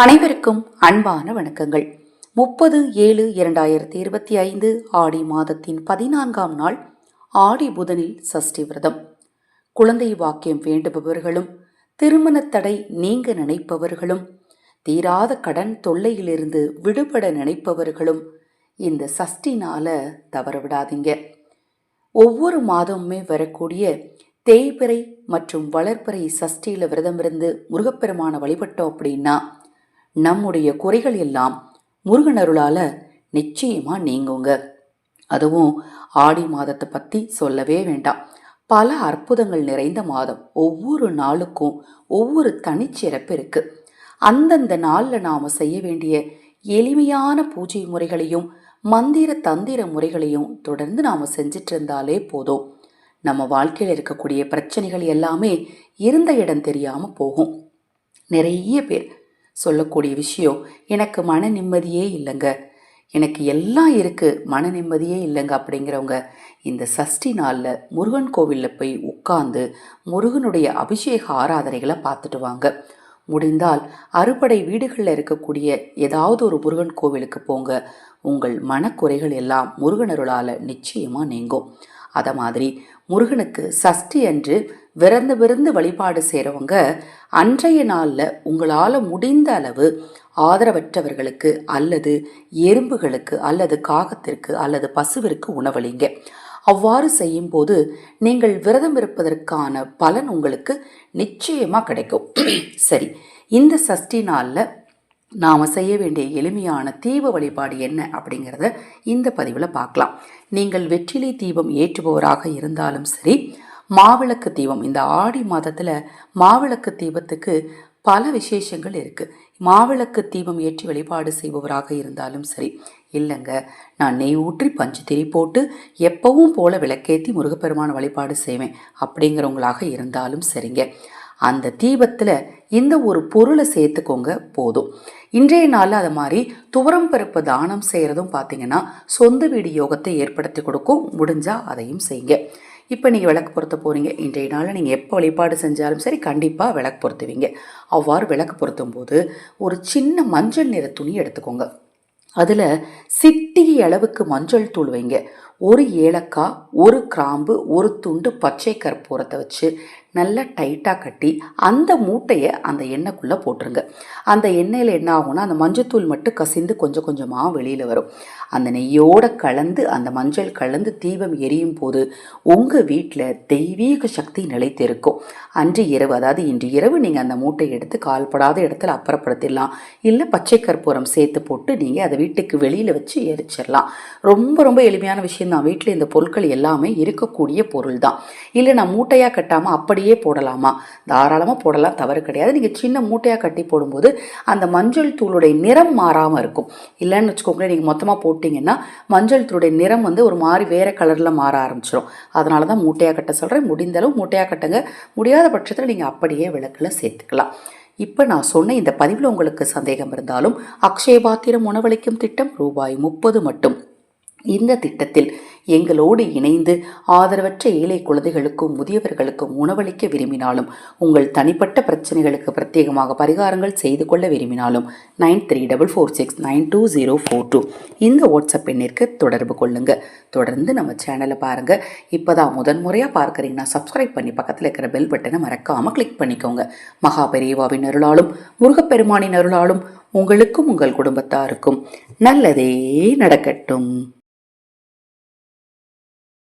அனைவருக்கும் அன்பான வணக்கங்கள். 30/7/2025 ஆடி மாதத்தின் 14ஆம் நாள் ஆடி புதனில் சஷ்டி விரதம். குழந்தை வாக்கியம் வேண்டுபவர்களும், திருமண தடை நீங்க நினைப்பவர்களும், தீராத கடன் தொல்லையிலிருந்து விடுபட நினைப்பவர்களும் இந்த சஷ்டி நாளை தவற விடாதீங்க. ஒவ்வொரு மாதமுமே வரக்கூடிய தேய்பிறை மற்றும் வளர்ப்பிறை சஷ்டியில விரதம் இருந்து முருகப்பெருமான வழிபட்டோம் அப்படின்னா நம்முடைய குறைகள் எல்லாம் முருகனருளால நிச்சயமா நீங்குங்க. அதுவும் ஆடி மாதத்தை பத்தி சொல்லவே வேண்டாம். பல அற்புதங்கள் நிறைந்த மாதம். ஒவ்வொரு நாளுக்கும் ஒவ்வொரு தனிச்சிறப்பு இருக்கு. அந்தந்த நாள்ல நாம செய்ய வேண்டிய எளிமையான பூஜை முறைகளையும் மந்திர தந்திர முறைகளையும் தொடர்ந்து நாம செஞ்சிட்டு இருந்தாலே போதும். நம்ம வாழ்க்கையில் இருக்கக்கூடிய பிரச்சனைகள் எல்லாமே இருந்த இடம் தெரியாம போகும். நிறைய பேர் சொல்லக்கூடிய விஷயம், எனக்கு மன நிம்மதியே இல்லைங்க, எனக்கு எல்லாம் இருக்கு, மன நிம்மதியே இல்லைங்க அப்படிங்கிறவங்க இந்த சஷ்டி நாளில் முருகன் கோவிலில் போய் உட்கார்ந்து முருகனுடைய அபிஷேக ஆராதனைகளை பார்த்துட்டு வாங்க. முடிந்தால் அறுபடை வீடுகளில் இருக்கக்கூடிய ஏதாவது ஒரு முருகன் கோவிலுக்கு போங்க. உங்கள் மனக்குறைகள் எல்லாம் முருகனருளால் நிச்சயமாக நீங்கும். அதை மாதிரி முருகனுக்கு சஷ்டி அன்று விருந்து வழிபாடு செய்கிறவங்க அன்றைய நாளில் உங்களால் முடிந்த அளவு ஆதரவற்றவர்களுக்கு அல்லது எறும்புகளுக்கு அல்லது காகத்திற்கு அல்லது பசுவிற்கு உணவளிங்க. அவ்வாறு செய்யும் போது நீங்கள் விரதம் இருப்பதற்கான பலன் உங்களுக்கு நிச்சயமாக கிடைக்கும். சரி, இந்த சஷ்டி நாளில் நாம் செய்ய வேண்டிய எளிமையான தீப வழிபாடு என்ன அப்படிங்கிறத இந்த பதிவில் பார்க்கலாம். நீங்கள் வெற்றிலை தீபம் ஏற்றுபவராக இருந்தாலும் சரி, மாவிளக்கு தீபம், இந்த ஆடி மாதத்தில் மாவிளக்கு தீபத்துக்கு பல விசேஷங்கள் இருக்குது. மாவிளக்கு தீபம் ஏற்றி வழிபாடு செய்பவராக இருந்தாலும் சரி, இல்லைங்க நான் நெய் ஊற்றி பஞ்சு திரி போட்டு எப்பவும் போல விளக்கேற்றி முருகப்பெருமான வழிபாடு செய்வேன் அப்படிங்கிறவங்களாக இருந்தாலும் சரிங்க, அந்த தீபத்தில் இந்த ஒரு பொருளை சேர்த்துக்கோங்க போதும். இன்றைய நாளில் அது மாதிரி துவரம் பருப்பு தானம் செய்கிறதும் பார்த்தீங்கன்னா சொந்த வீடு யோகத்தை ஏற்படுத்தி கொடுக்கும். முடிஞ்சால் அதையும் செய்யுங்க. இப்போ நீங்கள் விளக்கு பொருத்த போகிறீங்க. இன்றைய நாளில் நீங்கள் எப்போ வழிபாடு செஞ்சாலும் சரி கண்டிப்பாக விளக்கு பொருத்துவீங்க. அவ்வாறு விளக்கு பொருத்தும் போது ஒரு சின்ன மஞ்சள் நிற துணி எடுத்துக்கோங்க. அதில் சிட்டிகை அளவுக்கு மஞ்சள் தூள் வைங்க. ஒரு ஏலக்காய், ஒரு கிராம்பு, ஒரு துண்டு பச்சை கற்பூரத்தை வச்சு நல்லா டைட்டாக கட்டி அந்த மூட்டையை அந்த எண்ணெய்க்குள்ளே போட்டுருங்க. அந்த எண்ணெயில் என்ன ஆகும்னா அந்த மஞ்சத்தூள் மட்டும் கசிந்து கொஞ்சம் கொஞ்சமாக வெளியில் வரும். அந்த நெய்யோடு கலந்து அந்த மஞ்சள் கலந்து தீபம் எரியும் போது உங்கள் வீட்டில் தெய்வீக சக்தி நிலைத்திருக்கும். அன்று இரவு, அதாவது இன்று இரவு நீங்கள் அந்த மூட்டையை எடுத்து கால்படாத இடத்துல அப்புறப்படுத்திடலாம். இல்லை பச்சை கற்பூரம் சேர்த்து போட்டு நீங்கள் அதை வீட்டுக்கு வெளியில் வச்சு எரிச்சிடலாம். ரொம்ப ரொம்ப எளிமையான விஷயம் தான். வீட்டில் இந்த பொருட்கள் எல்லாமே இருக்கக்கூடிய பொருள் தான். இல்லை நான் மூட்டையாக கட்டாமல் அப்படியே போடலாமா? தாராளமாக போடலாம், தவறு கிடையாது. நீங்கள் சின்ன மூட்டையாக கட்டி போடும்போது அந்த மஞ்சள் தூளுடைய நிறம் மாறாமல் இருக்கும். இல்லைன்னு வச்சுக்கோங்களேன், நீங்கள் மொத்தமாக போட்டிங்கன்னா மஞ்சள் தூளுடைய நிறம் ஒரு மாதிரி வேறு கலரில் மாற ஆரம்பிச்சிடும். அதனால தான் மூட்டையாக கட்ட சொல்கிறேன். முடிந்த அளவு மூட்டையாக கட்டுங்க. முடியாத பட்சத்தில் நீங்கள் அப்படியே விளக்கில் சேர்த்துக்கலாம். இப்போ நான் சொன்ன இந்த பதிவில் உங்களுக்கு சந்தேகம் இருந்தாலும் அக்ஷயபாத்திரம் உணவளிக்கும் திட்டம் ரூபாய் 30 மட்டும். இந்த திட்டத்தில் எங்களோடு இணைந்து ஆதரவற்ற ஏழை குழந்தைகளுக்கும் முதியவர்களுக்கும் உணவளிக்க விரும்பினாலும், உங்கள் தனிப்பட்ட பிரச்சனைகளுக்கு பிரத்யேகமாக பரிகாரங்கள் செய்து கொள்ள விரும்பினாலும் 9344692042 இந்த வாட்ஸ்அப் எண்ணிற்கு தொடர்பு கொள்ளுங்க. தொடர்ந்து நம்ம சேனலை பாருங்க. இப்போதான் முதன்முறையாக பார்க்குறீங்கன்னா சப்ஸ்கிரைப் பண்ணி பக்கத்தில் இருக்கிற பெல் பட்டனை மறக்காமல் கிளிக் பண்ணிக்கோங்க. மகாபெரிவாவின் அருளாலும் முருகப்பெருமானின் அருளாலும் உங்களுக்கும் உங்கள் குடும்பத்தாருக்கும் நல்லதே நடக்கட்டும்.